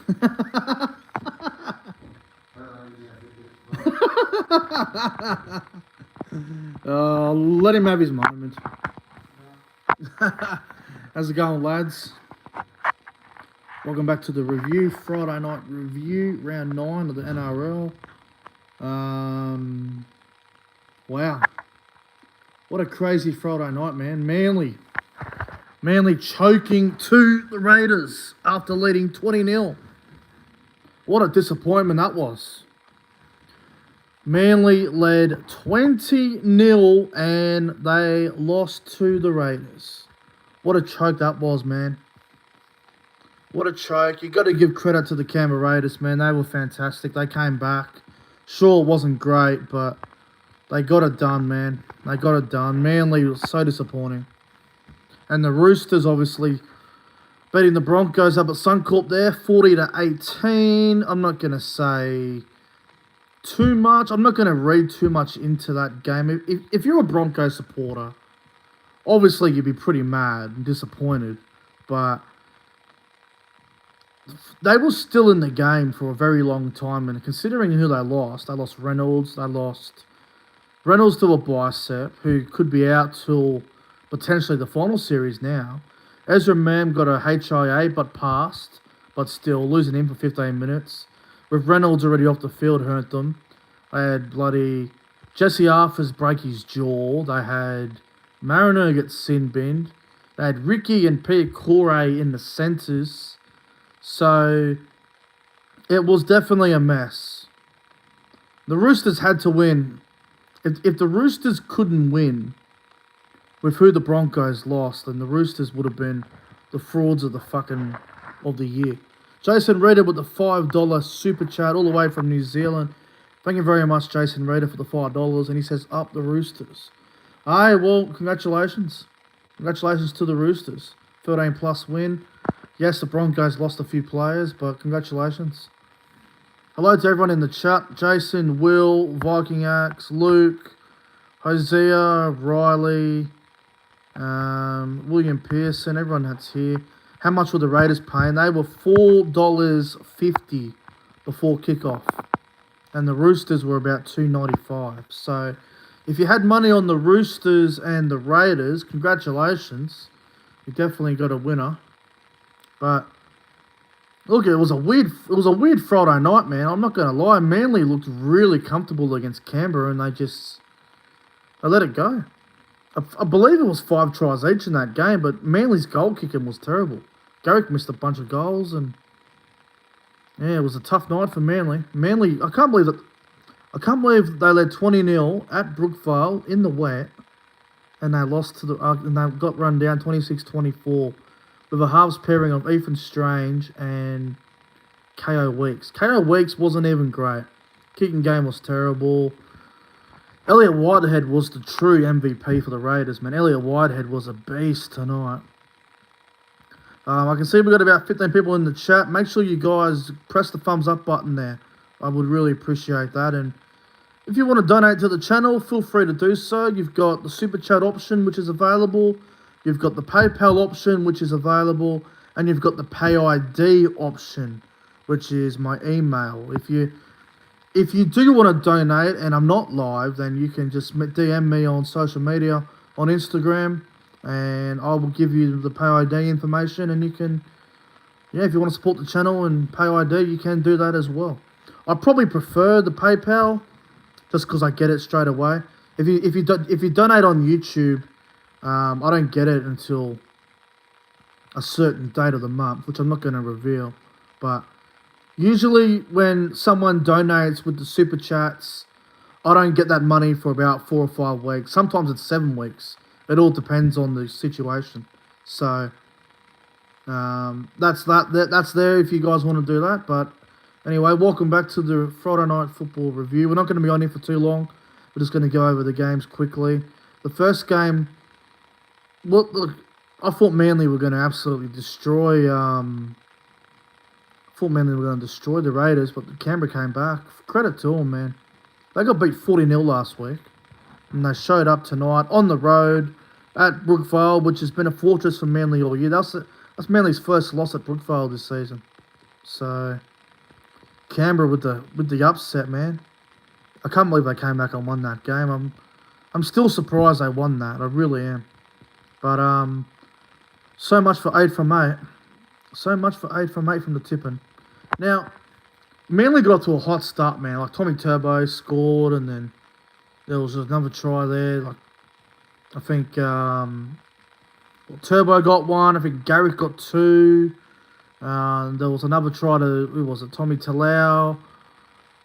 Let him have his moment. How's it going, lads? Welcome back to the review, Friday night review, round 9 of the NRL. Wow. What a crazy Friday night, man. Manly choking to the Raiders after leading 20-0. What a disappointment that was. Manly led 20-0 and they lost to the Raiders. What a choke that was, man. What a choke. You got to give credit to the Canberra Raiders, man. They were fantastic. They came back. Sure, it wasn't great, but they got it done, man. They got it done. Manly was so disappointing. And the Roosters, obviously, beating the Broncos up at Suncorp there, 40-18. I'm not going to say too much. I'm not going to read too much into that game. If you're a Broncos supporter, obviously you'd be pretty mad and disappointed. But they were still in the game for a very long time. And considering who they lost Reynolds. They lost Reynolds to a bicep, who could be out till potentially the final series now. Ezra Mam got a HIA but passed, but still losing him for 15 minutes. With Reynolds already off the field, hurt them. They had bloody Jesse Arthurs break his jaw. They had Mariner get sin binned. They had Ricky and Peter Corey in the centres. So it was definitely a mess. The Roosters had to win. If the Roosters couldn't win with who the Broncos lost, then the Roosters would have been the frauds of the year. Jason Reader with the $5 super chat all the way from New Zealand. Thank you very much, Jason Reader, for the $5. And he says, up the Roosters. Aye, well, congratulations. Congratulations to the Roosters. 13-plus win. Yes, the Broncos lost a few players, but congratulations. Hello to everyone in the chat. Jason, Will, Viking Axe, Luke, Hosea, Riley, William Pearson, everyone that's here. How much were the Raiders paying? They were $4.50 before kickoff. And the Roosters were about $2.95. So if you had money on the Roosters and the Raiders, congratulations. You definitely got a winner. But look, it was a weird Friday night, man. I'm not gonna lie. Manly looked really comfortable against Canberra and they let it go. I believe it was 5 tries each in that game, but Manly's goal kicking was terrible. Garrick missed a bunch of goals, and yeah, it was a tough night for Manly. Manly, I can't believe they led 20-0 at Brookvale in the wet, and they lost to and they got run down 26-24 with a halves pairing of Ethan Strange and KO Weeks. KO Weeks wasn't even great. Kicking game was terrible. Elliot Whitehead was the true MVP for the Raiders, man. Elliot Whitehead was a beast tonight. I can see we've got about 15 people in the chat. Make sure you guys press the thumbs up button there. I would really appreciate that. And if you want to donate to the channel, feel free to do so. You've got the Super Chat option, which is available. You've got the PayPal option, which is available. And you've got the Pay ID option, which is my email. If you do want to donate and I'm not live, then you can just DM me on social media, on Instagram, and I will give you the Pay ID information, and you can, if you want to support the channel and Pay ID, you can do that as well. I probably prefer the PayPal, just because I get it straight away. If you donate on YouTube, I don't get it until a certain date of the month, which I'm not going to reveal, but usually when someone donates with the super chats, I don't get that money for about 4 or 5 weeks. Sometimes it's 7 weeks. It all depends on the situation. So that's there if you guys want to do that. But anyway, welcome back to the Friday Night Football review. We're not going to be on here for too long. We're just going to go over the games quickly. The first game, look, I thought Manly were going to absolutely destroy. Thought Manly were going to destroy the Raiders, but Canberra came back. Credit to them, man. They got beat 40-0 last week, and they showed up tonight on the road at Brookvale, which has been a fortress for Manly all year. That's Manly's first loss at Brookvale this season. So Canberra with the upset, man. I can't believe they came back and won that game. I'm still surprised they won that. I really am. But so much for 8 from 8. So much for 8 from 8 from the tipping. Now, Manly got off to a hot start, man. Like Tommy Turbo scored, and then there was another try there. Like I think Turbo got one. I think Garrick got 2. There was another try to, who was it? Tommy Talau.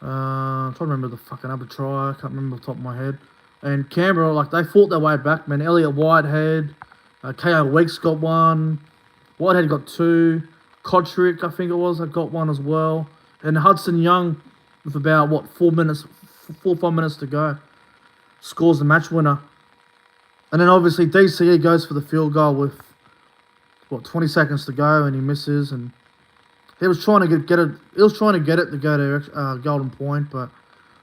I'm trying to remember the fucking other try. I can't remember off the top of my head. And Canberra, like, they fought their way back, man. Elliot Whitehead, K.O. Weeks got 1. Whitehead got 2. Kotrick, I think it was, that got 1 as well. And Hudson Young, with about, 4 or 5 minutes to go, scores the match winner. And then, obviously, DCE goes for the field goal with, 20 seconds to go, and he misses. And he was trying to get it. He was trying to get it to go to Golden Point, but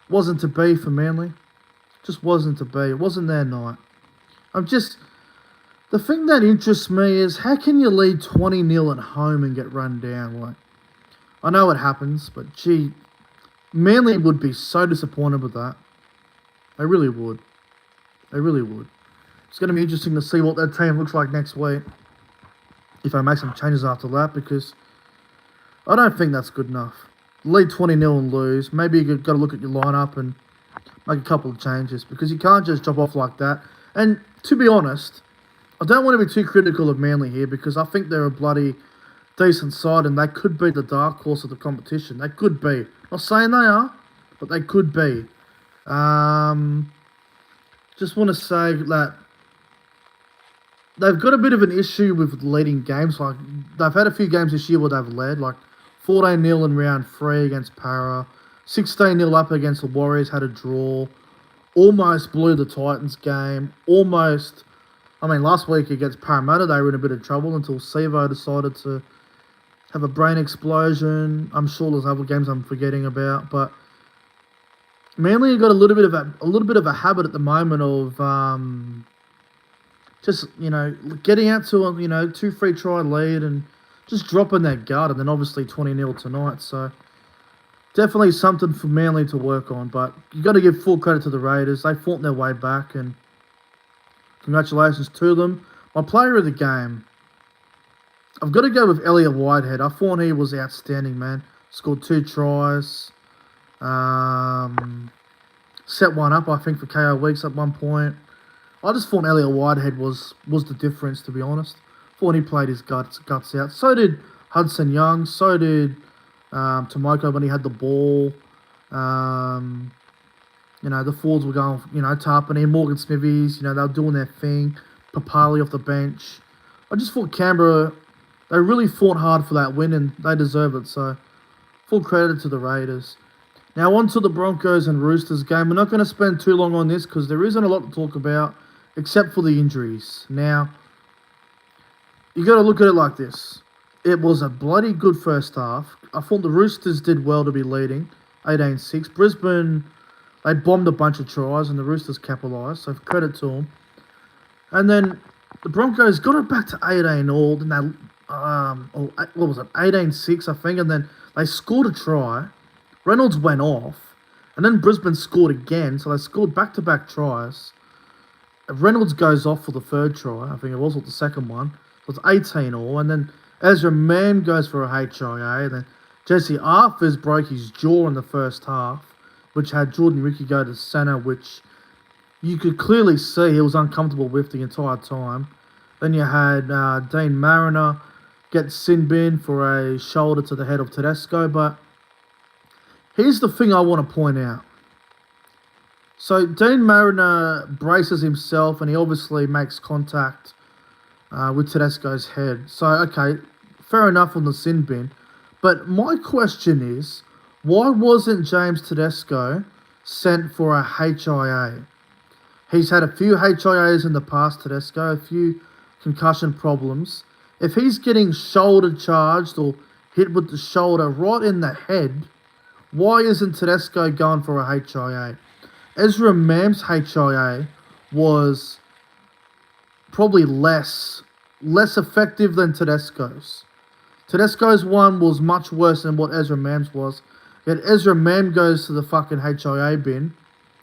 wasn't to be for Manly. Just wasn't to be. It wasn't their night. The thing that interests me is how can you lead 20-0 at home and get run down? Like, I know it happens, but gee, Manly would be so disappointed with that. They really would. They really would. It's going to be interesting to see what that team looks like next week. If I make some changes after that, because I don't think that's good enough. Lead 20-0 and lose. Maybe you've got to look at your lineup and make a couple of changes, because you can't just drop off like that. And to be honest, I don't want to be too critical of Manly here, because I think they're a bloody decent side and they could be the dark horse of the competition. They could be. Not saying they are, but they could be. Just want to say that they've got a bit of an issue with leading games. Like, they've had a few games this year where they've led, like 14-0 in round 3 against Para, 16-0 up against the Warriors, had a draw, almost blew the Titans game, almost. I mean, last week against Parramatta, they were in a bit of trouble until Sevo decided to have a brain explosion. I'm sure there's other games I'm forgetting about, but Manly have got a little bit of a habit at the moment of just, getting out to a 2-3 try lead and just dropping their guard, and then obviously 20-0 tonight. So definitely something for Manly to work on, but you got to give full credit to the Raiders. They fought their way back, and congratulations to them. My player of the game, I've got to go with Elliot Whitehead. I thought he was outstanding, man. Scored 2 tries. Set one up, I think, for KO Weeks at one point. I just thought Elliot Whitehead was the difference, to be honest. Thought he played his guts out. So did Hudson Young. So did Tomoko when he had the ball. The forwards were going, Tarpany, Morgan Smithies, they were doing their thing. Papali off the bench. I just thought Canberra, they really fought hard for that win, and they deserve it. So, full credit to the Raiders. Now, on to the Broncos and Roosters game. We're not going to spend too long on this because there isn't a lot to talk about except for the injuries. Now, you got to look at it like this. It was a bloody good first half. I thought the Roosters did well to be leading, 18-6. Brisbane, they bombed a bunch of tries and the Roosters capitalised, so credit to them. And then the Broncos got it back to 18-all. Then they, 18-6, I think, and then they scored a try. Reynolds went off, and then Brisbane scored again, so they scored back-to-back tries. Reynolds goes off for the third try, I think it was, or the second one. So it's 18-all, and then Ezra Mam goes for a HIA, and then Jesse Arthurs broke his jaw in the first half, which had Jordan Ricky go to centre, which you could clearly see he was uncomfortable with the entire time. Then you had Dean Mariner get sin bin for a shoulder to the head of Tedesco, but here's the thing I want to point out. So Dean Mariner braces himself and he obviously makes contact with Tedesco's head. So, okay, fair enough on the sin bin. But my question is, why wasn't James Tedesco sent for a HIA? He's had a few HIAs in the past, Tedesco, a few concussion problems. If he's getting shoulder charged or hit with the shoulder right in the head, why isn't Tedesco going for a HIA? Ezra Mam's HIA was probably less effective than Tedesco's. Tedesco's one was much worse than what Ezra Mam's was. Yet Ezra Mam goes to the fucking HIA bin.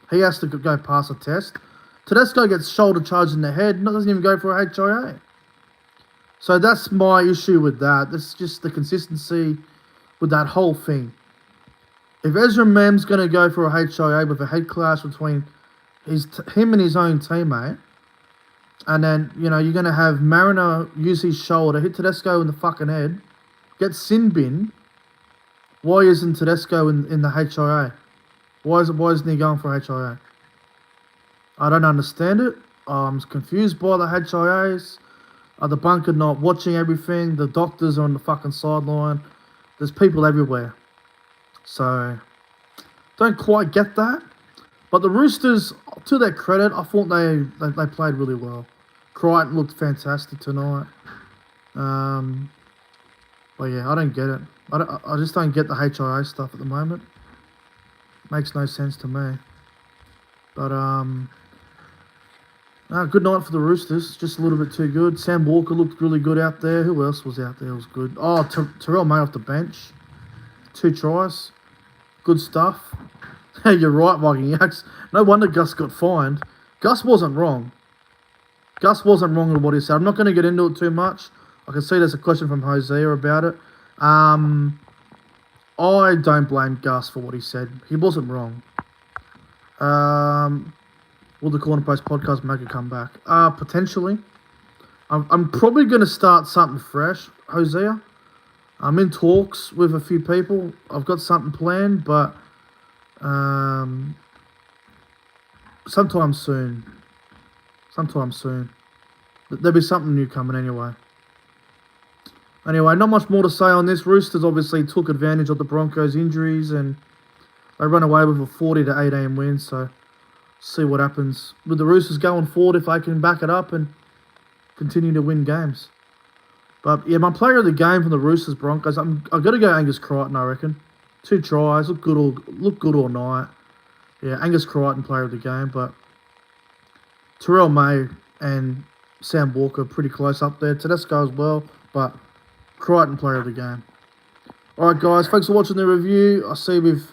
He has to go pass a test. Tedesco gets shoulder charged in the head, doesn't even go for a HIA. So that's my issue with that. That's just the consistency with that whole thing. If Ezra Mam's going to go for a HIA with a head clash between him and his own teammate, and then, you're going to have Mariner use his shoulder, hit Tedesco in the fucking head, get sin bin, why isn't Tedesco in the HIA? Why isn't he going for HIA? I don't understand it. I'm confused by the HIAs. Are the bunker not watching everything? The doctors are on the fucking sideline. There's people everywhere. So, don't quite get that. But the Roosters, to their credit, I thought they played really well. Crichton looked fantastic tonight. But yeah, I don't get it. I just don't get the HIA stuff at the moment. Makes no sense to me. But, good night for the Roosters. Just a little bit too good. Sam Walker looked really good out there. Who else was out there? It was good. Oh, Terrell May off the bench. 2 tries. Good stuff. Hey, you're right, Viking Yaks. No wonder Gus got fined. Gus wasn't wrong. Gus wasn't wrong with what he said. I'm not going to get into it too much. I can see there's a question from Hosea about it. I don't blame Gus for what he said. He wasn't wrong. Will the Corner Post podcast make a comeback? Potentially. I'm probably going to start something fresh, Hosea. I'm in talks with a few people. I've got something planned, but sometime soon. There'll be something new coming anyway. Anyway, not much more to say on this. Roosters obviously took advantage of the Broncos' injuries and they run away with a 40-18 win. So, see what happens with the Roosters going forward if they can back it up and continue to win games. But yeah, my player of the game from the Roosters Broncos, I've got to go Angus Crichton, I reckon. 2 tries, look good all night. Yeah, Angus Crichton, player of the game, but Terrell May and Sam Walker pretty close up there. Tedesco as well, but Crichton, player of the game. Alright guys, thanks for watching the review. I see we've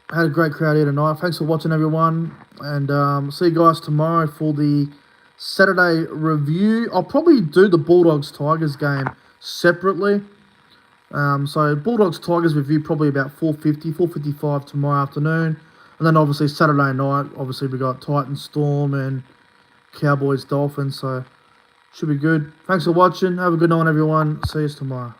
had a great crowd here tonight. Thanks for watching everyone, and see you guys tomorrow for the Saturday review. I'll probably do the Bulldogs-Tigers game separately. So Bulldogs-Tigers review probably about 4:50, 4:55 tomorrow afternoon. And then obviously Saturday night, obviously we got Titans-Storm and Cowboys-Dolphins, so should be good. Thanks for watching. Have a good night, everyone. See you tomorrow.